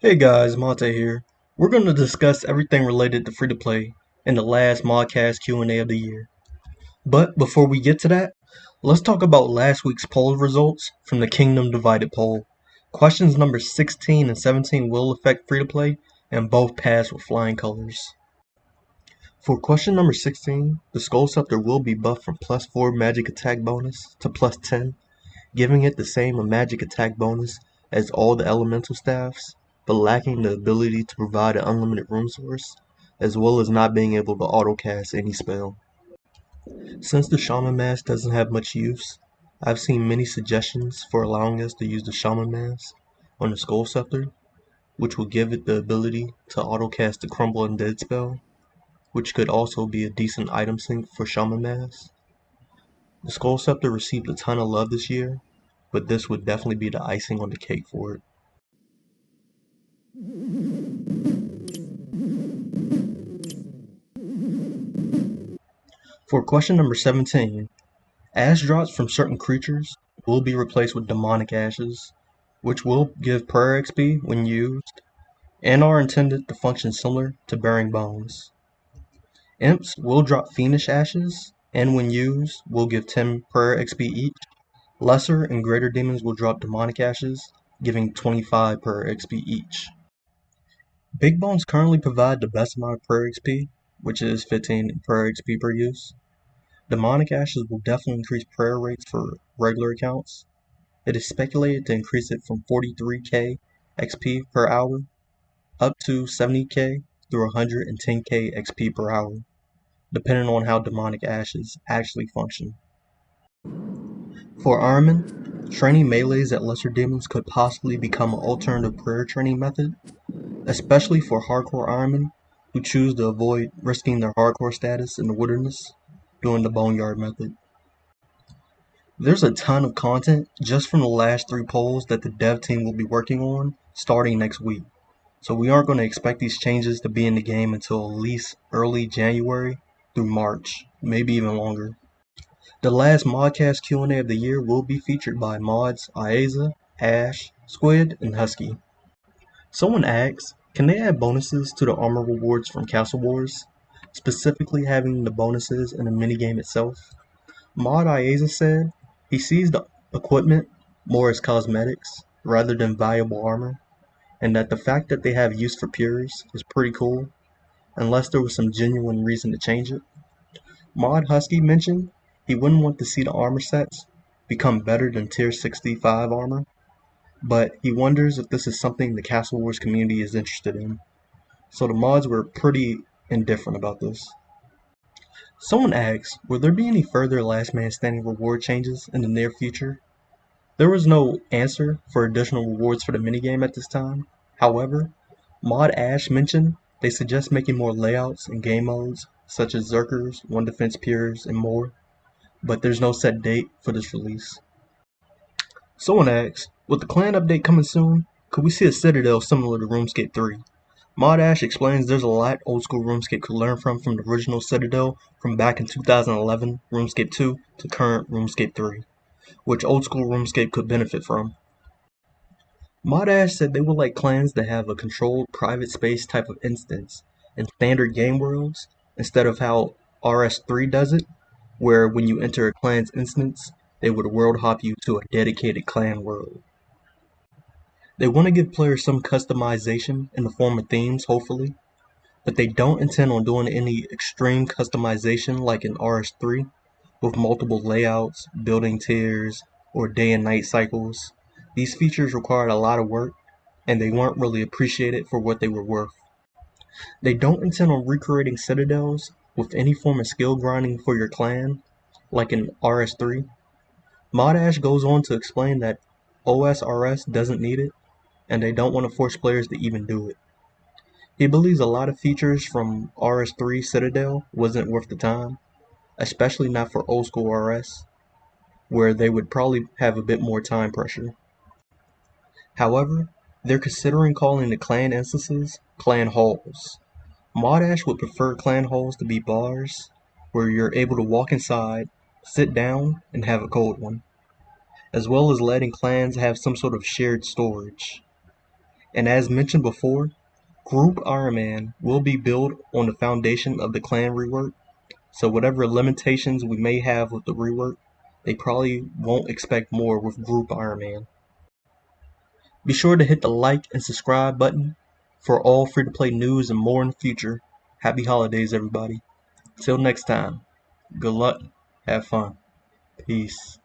Hey guys, Montae here. We're going to discuss everything related to free-to-play in the last Modcast Q&A of the year. But before we get to that, let's talk about last week's poll results from the Kingdom Divided poll. Questions number 16 and 17 will affect free-to-play, and both passed with flying colors. For question number 16, the Skull Scepter will be buffed from +4 magic attack bonus to +10, giving it the same magic attack bonus as all the elemental staffs, but lacking the ability to provide an unlimited room source, as well as not being able to autocast any spell. Since the Shaman Mask doesn't have much use, I've seen many suggestions for allowing us to use the Shaman Mask on the Skull Scepter, which will give it the ability to autocast the Crumble Undead spell, which could also be a decent item sink for Shaman Mask. The Skull Scepter received a ton of love this year, but this would definitely be the icing on the cake for it. For question number 17, ash drops from certain creatures will be replaced with demonic ashes, which will give prayer XP when used, and are intended to function similar to bearing bones. Imps will drop fiendish ashes, and when used, will give 10 prayer XP each. Lesser and greater demons will drop demonic ashes, giving 25 prayer XP each. Big bones currently provide the best amount of prayer XP, which is 15 prayer XP per use. Demonic ashes will definitely increase prayer rates for regular accounts. It is speculated to increase it from 43k XP per hour up to 70k through 110k XP per hour, depending on how demonic ashes actually function. For Armin, training melees at lesser demons could possibly become an alternative prayer training method, especially for hardcore Armin who choose to avoid risking their hardcore status in the wilderness doing the Boneyard method. There's a ton of content just from the last 3 polls that the dev team will be working on starting next week, so we aren't going to expect these changes to be in the game until at least early January through March, maybe even longer. The last Modcast Q&A of the year will be featured by mods Aiza, Ash, Squid, and Husky. Someone asks, can they add bonuses to the armor rewards from Castle Wars, specifically having the bonuses in the minigame itself? Mod Aiza said he sees the equipment more as cosmetics rather than valuable armor, and that the fact that they have use for pures is pretty cool, unless there was some genuine reason to change it. Mod Husky mentioned he wouldn't want to see the armor sets become better than tier 65 armor, but he wonders if this is something the Castle Wars community is interested in, so the mods were pretty indifferent about this. Someone asks, will there be any further last man standing reward changes in the near future? There was no answer for additional rewards for the minigame at this time. However, Mod Ash mentioned they suggest making more layouts and game modes, such as Zerkers, One Defense Pures, and more, but there's no set date for this release. Someone asks, with the clan update coming soon, could we see a Citadel similar to RuneScape 3? Mod Ash explains there's a lot old school RuneScape could learn from the original Citadel from back in 2011 RuneScape 2 to current RuneScape 3, which old school RuneScape could benefit from. Mod Ash said they would like clans that have a controlled private space type of instance in standard game worlds instead of how RS3 does it, where when you enter a clan's instance, they would world hop you to a dedicated clan world. They want to give players some customization in the form of themes, hopefully, but they don't intend on doing any extreme customization like in RS3 with multiple layouts, building tiers, or day and night cycles. These features required a lot of work, and they weren't really appreciated for what they were worth. They don't intend on recreating citadels with any form of skill grinding for your clan, like in RS3. Modash goes on to explain that OSRS doesn't need it, and they don't want to force players to even do it. He believes a lot of features from RS3 Citadel wasn't worth the time, especially not for old school RS, where they would probably have a bit more time pressure. However, they're considering calling the clan instances clan halls. Modash would prefer clan halls to be bars, where you're able to walk inside, sit down, and have a cold one, as well as letting clans have some sort of shared storage. And as mentioned before, Group Iron Man will be built on the foundation of the clan rework, so whatever limitations we may have with the rework, they probably won't expect more with Group Iron Man. Be sure to hit the like and subscribe button for all free-to-play news and more in the future. Happy holidays, everybody. Till next time, good luck, have fun, peace.